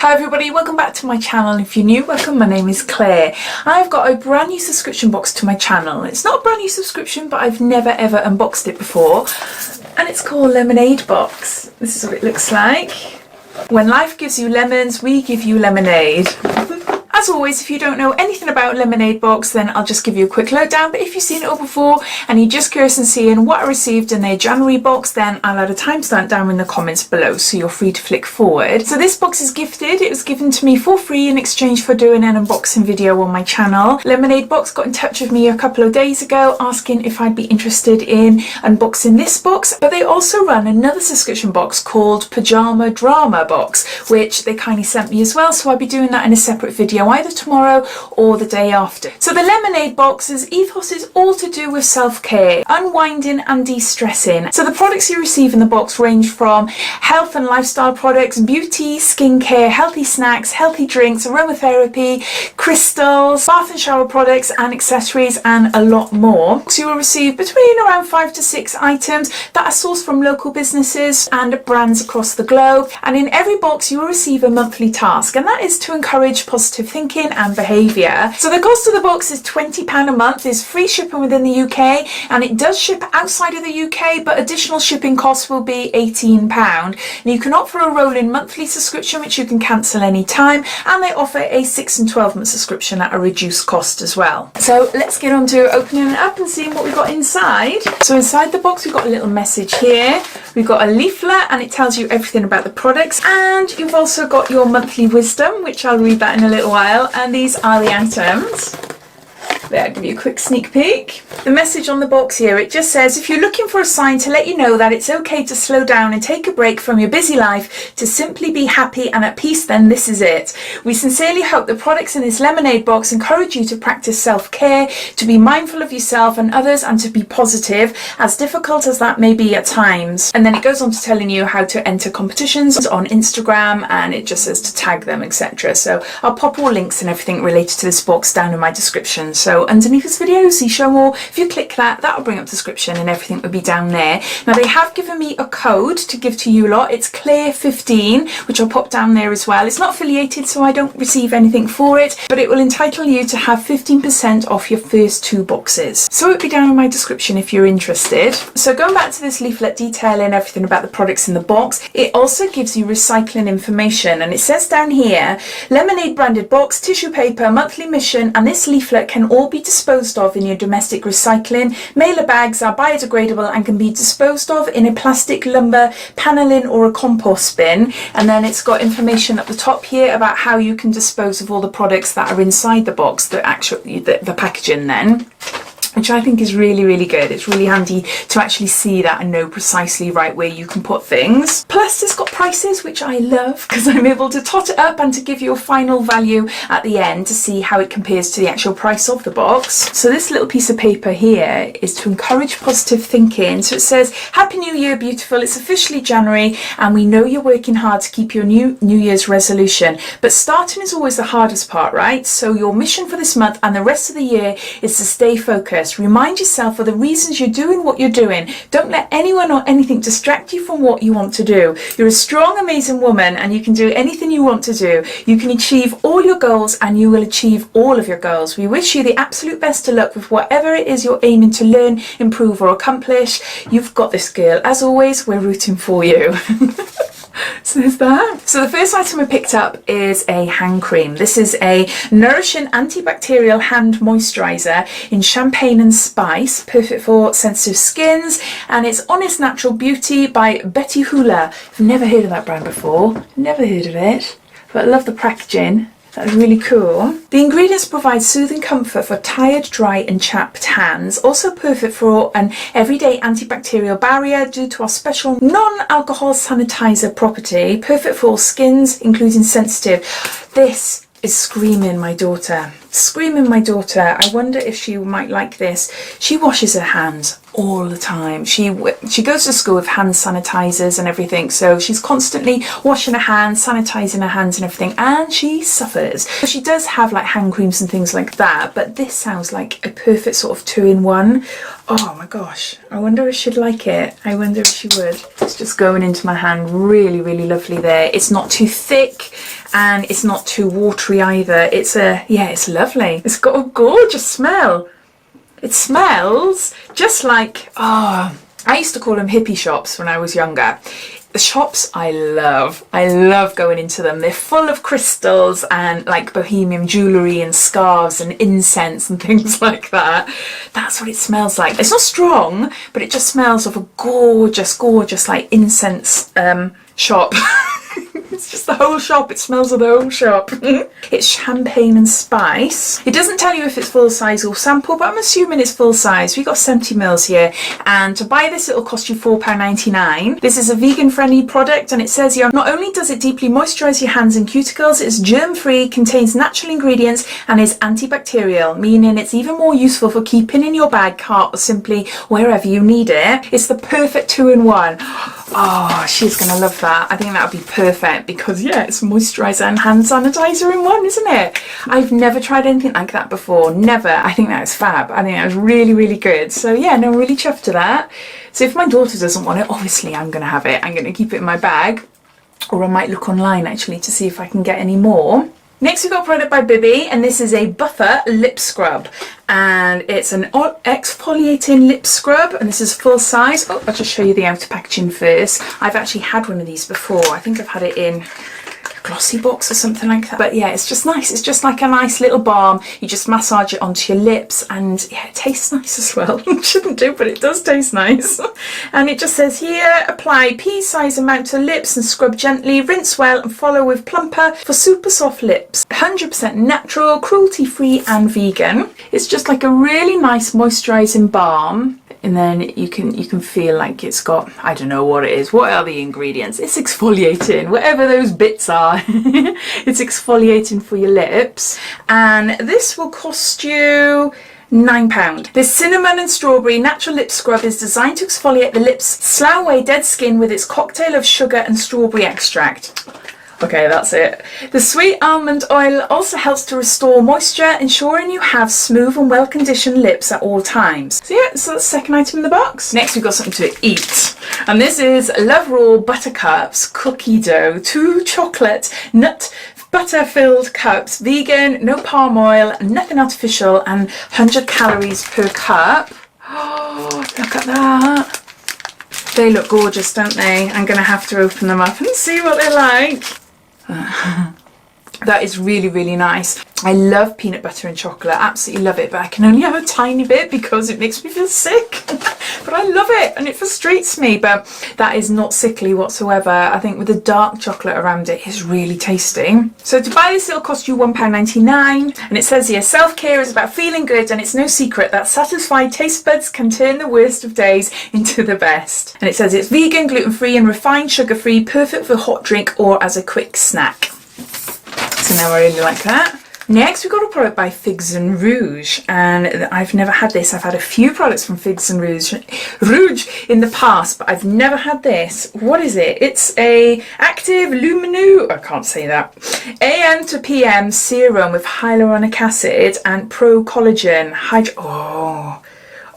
Hi everybody, welcome back to my channel. If you're new, welcome. My name is Claire. I've got a brand new subscription box to my channel. It's not a brand new subscription, but I've never ever unboxed it before. And it's called Lemonadebox. This is what it looks like. When life gives you lemons, we give you lemonade. As always, if you don't know anything about Lemonadebox, then I'll just give you a quick lowdown. But if you've seen it all before and you're just curious and seeing what I received in their January box, then I'll add a timestamp down in the comments below, so you're free to flick forward. So this box is gifted. It was given to me for free in exchange for doing an unboxing video on my channel. Lemonadebox got in touch with me a couple of days ago asking if I'd be interested in unboxing this box. But they also run another subscription box called Pajama Drama Box, which they kindly sent me as well. So I'll be doing that in a separate video either tomorrow or the day after. So the Lemonadebox's ethos is all to do with self-care, unwinding and de-stressing. So the products you receive in the box range from health and lifestyle products, beauty, skincare, healthy snacks, healthy drinks, aromatherapy, crystals, bath and shower products and accessories, and a lot more. So you will receive between around 5 to 6 items that are sourced from local businesses and brands across the globe. And in every box you will receive a monthly task, and that is to encourage positive thinking and behaviour. So the cost of the box is £20 a month. There's free shipping within the UK, and it does ship outside of the UK, but additional shipping costs will be £18. And you can opt for a rolling monthly subscription, which you can cancel any time, and they offer a 6 and 12 month subscription at a reduced cost as well. So let's get on to opening it up and seeing what we've got inside. So inside the box we've got a little message here. We've got a leaflet and it tells you everything about the products, and you've also got your monthly wisdom, which I'll read that in a little while, and these are the items. There, I'll give you a quick sneak peek. The message on the box here, it just says, if you're looking for a sign to let you know that it's okay to slow down and take a break from your busy life to simply be happy and at peace, then this is it. We sincerely hope the products in this Lemonadebox encourage you to practice self-care, to be mindful of yourself and others, and to be positive, as difficult as that may be at times. And then it goes on to telling you how to enter competitions on Instagram, and it just says to tag them, etc. So I'll pop all links and everything related to this box down in my description. So underneath this video, see show more. If you click that, that'll bring up the description and everything will be down there. Now they have given me a code to give to you lot. It's Claire15, which I'll pop down there as well. It's not affiliated, so I don't receive anything for it, but it will entitle you to have 15% off your first 2 boxes. So it'll be down in my description if you're interested. So going back to this leaflet detailing everything about the products in the box, it also gives you recycling information, and it says down here, Lemonade branded box, tissue paper, monthly mission, and this leaflet can all be disposed of in your domestic recycling. Mailer bags are biodegradable and can be disposed of in a plastic, lumber, panelling or a compost bin. And then it's got information at the top here about how you can dispose of all the products that are inside the box, the packaging then, which I think is really, really good. It's really handy to actually see that and know precisely right where you can put things. Plus it's got prices, which I love, because I'm able to tot it up and to give you a final value at the end to see how it compares to the actual price of the box. So this little piece of paper here is to encourage positive thinking. So it says, Happy New Year, beautiful. It's officially January and we know you're working hard to keep your New Year's resolution, but starting is always the hardest part, right? So your mission for this month and the rest of the year is to stay focused. Remind yourself of the reasons you're doing what you're doing. Don't let anyone or anything distract you from what you want to do. You're a strong, amazing woman and you can do anything you want to do. You can achieve all your goals and you will achieve all of your goals. We wish you the absolute best of luck with whatever it is you're aiming to learn, improve or accomplish. You've got this, girl. As always, we're rooting for you. So there's that. So the first item I picked up is a hand cream. This is a nourishing antibacterial hand moisturiser in champagne and spice, perfect for sensitive skins, and it's Honest Natural Beauty by Betty Hula. I've never heard of that brand before, never heard of it, but I love the packaging. That's really cool. The ingredients provide soothing comfort for tired, dry and chapped hands. Also perfect for an everyday antibacterial barrier due to our special non-alcohol sanitizer property. Perfect for all skins, including sensitive. This is screaming my daughter. Screaming my daughter. I wonder if she might like this. She washes her hands all the time. She goes to school with hand sanitizers and everything, so she's constantly washing her hands, sanitizing her hands and everything, and she suffers. She does have like hand creams and things like that, but this sounds like a perfect sort of 2-in-1. Oh my gosh, I wonder if she'd like it. I wonder if she would. It's just going into my hand, really, really lovely there. It's not too thick and it's not too watery either. It's it's lovely. It's got a gorgeous smell. It smells just like, I used to call them hippie shops when I was younger. The shops I love going into them. They're full of crystals and like bohemian jewellery and scarves and incense and things like that. That's what it smells like. It's not strong, but it just smells of a gorgeous, gorgeous like incense shop. It's just the whole shop. It smells of the whole shop. It's champagne and spice. It doesn't tell you if it's full size or sample, but I'm assuming it's full size. We got 70 mils here, and to buy this it'll cost you £4.99. This is a vegan friendly product, and it says here, not only does it deeply moisturize your hands and cuticles, it's germ free, contains natural ingredients, and is antibacterial, meaning it's even more useful for keeping in your bag, cart, or simply wherever you need it. It's the perfect 2-in-1. Oh, she's gonna love that. I think that would be perfect because it's moisturiser and hand sanitizer in one, isn't it? I've never tried anything like that before. Never. I think that was fab. I think that was really, really good. So yeah, no, really chuffed to that. So if my daughter doesn't want it, obviously I'm gonna have it. I'm gonna keep it in my bag, or I might look online actually to see if I can get any more. Next we've got a product by Bibi, and this is a buffer lip scrub, and it's an exfoliating lip scrub, and this is full size. I'll just show you the outer packaging first. I've actually had one of these before. I think I've had it in a glossy box or something like that, but yeah, it's just nice. It's just like a nice little balm. You just massage it onto your lips, and yeah, it tastes nice as well. It shouldn't do, but it does taste nice. And it just says here, apply pea-sized amount to lips and scrub gently, rinse well and follow with plumper for super soft lips. 100% natural, cruelty-free and vegan. It's just like a really nice moisturising balm, and then you can feel like it's got, I don't know what it is. What are the ingredients? It's exfoliating, whatever those bits are. It's exfoliating for your lips, and this will cost you £9. This cinnamon and strawberry natural lip scrub is designed to exfoliate the lips, slough away dead skin with its cocktail of sugar and strawberry extract. Okay, that's it. The sweet almond oil also helps to restore moisture, ensuring you have smooth and well-conditioned lips at all times. So yeah, so that's the second item in the box. Next we've got something to eat. And this is Love Raw Buttercups Cookie Dough, 2 chocolate nut butter-filled cups, vegan, no palm oil, nothing artificial, and 100 calories per cup. Oh, look at that. They look gorgeous, don't they? I'm going to have to open them up and see what they're like. That is really, really nice. I love peanut butter and chocolate, absolutely love it, but I can only have a tiny bit because it makes me feel sick. But I love it and it frustrates me, but that is not sickly whatsoever. I think with the dark chocolate around it, it's really tasty. So to buy this, it'll cost you £1.99, and it says here, self-care is about feeling good, and it's no secret that satisfied taste buds can turn the worst of days into the best. And it says it's vegan, gluten-free and refined sugar-free, perfect for a hot drink or as a quick snack. So now I really like that. Next we've got a product by Figs and Rouge, and I've never had this. I've had a few products from Figs and Rouge in the past, but I've never had this. What is it? It's a active luminous, I can't say that, AM to PM serum with hyaluronic acid and pro collagen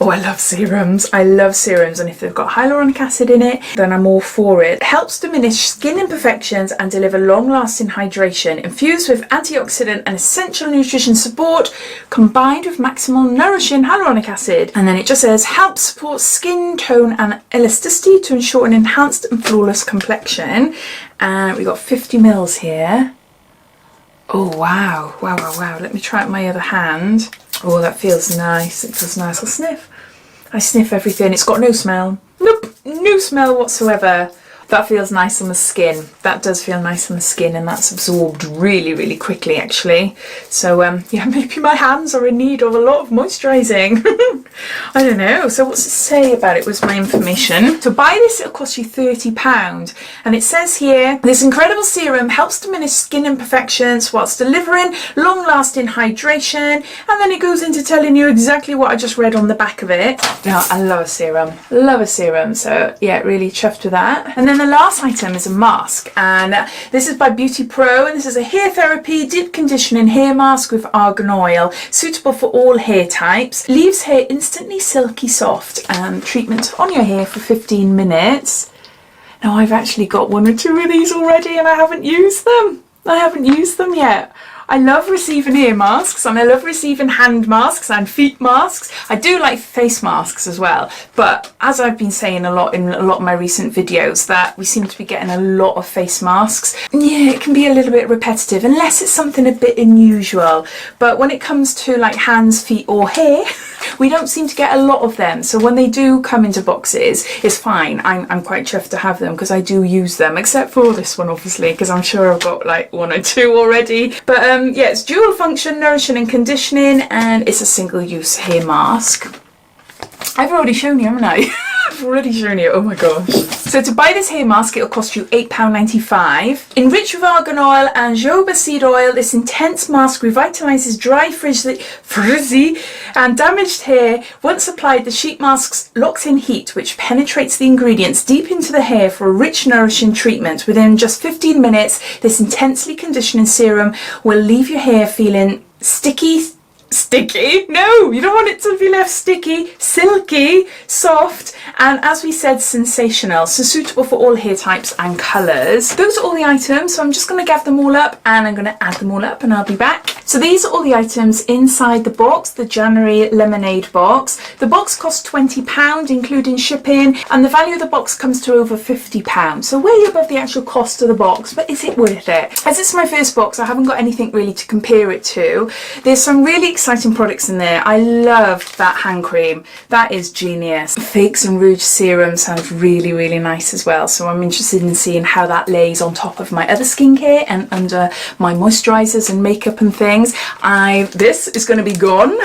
Oh, I love serums. I love serums, and if they've got hyaluronic acid in it, then I'm all for it. It helps diminish skin imperfections and deliver long-lasting hydration, infused with antioxidant and essential nutrition support, combined with maximal nourishing hyaluronic acid. And then it just says, helps support skin tone and elasticity to ensure an enhanced and flawless complexion. And we've got 50 mils here. Oh, wow. Wow, wow, wow. Let me try it with my other hand. Oh, that feels nice. It feels nice. I'll sniff. I sniff everything. It's got no smell. Nope, no smell whatsoever. That feels nice on the skin. That does feel nice on the skin, and that's absorbed really, really quickly actually. So yeah, maybe my hands are in need of a lot of moisturising. I don't know. So what's it say about it was my information. To buy this, it'll cost you £30. And it says here, this incredible serum helps diminish skin imperfections whilst delivering long-lasting hydration. And then it goes into telling you exactly what I just read on the back of it. Now, I love a serum. Love a serum. So yeah, really chuffed with that. And then the last item is a mask, and this is by Beauty Pro, and this is a hair therapy deep conditioning hair mask with argan oil, suitable for all hair types, leaves hair instantly silky soft, and treatment on your hair for 15 minutes. Now I've actually got 1 or 2 of these already and I haven't used them. I haven't used them yet. I love receiving ear masks and I love receiving hand masks and feet masks. I do like face masks as well, but as I've been saying a lot in a lot of my recent videos, that we seem to be getting a lot of face masks. Yeah, it can be a little bit repetitive unless it's something a bit unusual, but when it comes to like hands, feet or hair, we don't seem to get a lot of them. So when they do come into boxes, it's fine. I'm quite chuffed to have them because I do use them, except for this one obviously, because I'm sure I've got like 1 or 2 already. But yeah, it's dual function, nourishing and conditioning, and it's a single use hair mask. I've already shown you, haven't I? I've already shown you, oh my gosh. So to buy this hair mask, it'll cost you £8.95. Enriched with argan oil and jojoba seed oil, this intense mask revitalises dry, frizzy and damaged hair. Once applied, the sheet mask locks in heat, which penetrates the ingredients deep into the hair for a rich, nourishing treatment. Within just 15 minutes, this intensely conditioning serum will leave your hair feeling sticky? No, you don't want it to be left sticky, silky, soft, and as we said, sensational. So suitable for all hair types and colours. Those are all the items, so I'm just going to gather them all up and I'm going to add them all up and I'll be back. So these are all the items inside the box, the January lemonade box. The box costs £20 including shipping, and the value of the box comes to over £50. So way above the actual cost of the box, but is it worth it? As it's my first box, I haven't got anything really to compare it to. There's some really exciting products in there. I loved that hand cream. That is genius. Fakes and Rouge serum sounds really, really nice as well. So I'm interested in seeing how that lays on top of my other skincare and under my moisturisers and makeup and things. This is going to be gone.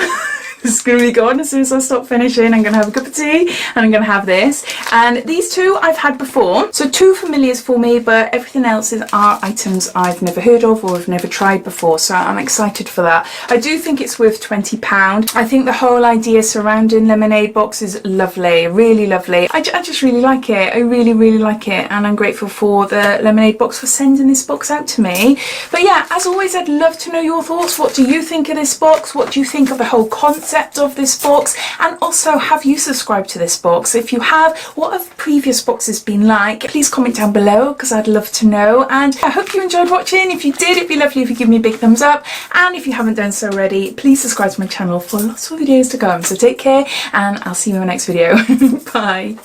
It's going to be gone as soon as I stop finishing. I'm going to have a cup of tea and I'm going to have this. And these two I've had before. So 2 familiars for me, but everything else are items I've never heard of or have never tried before. So I'm excited for that. I do think it's worth £20. I think the whole idea surrounding lemonade box is lovely, really lovely. I just really like it. I really, really like it. And I'm grateful for the lemonade box for sending this box out to me. But yeah, as always, I'd love to know your thoughts. What do you think of this box? What do you think of the whole concept of this box? And also, have you subscribed to this box? If you have, what have previous boxes been like? Please comment down below because I'd love to know. And I hope you enjoyed watching. If you did, it'd be lovely if you give me a big thumbs up, and if you haven't done so already, please subscribe to my channel for lots of videos to come. So take care and I'll see you in my next video. Bye.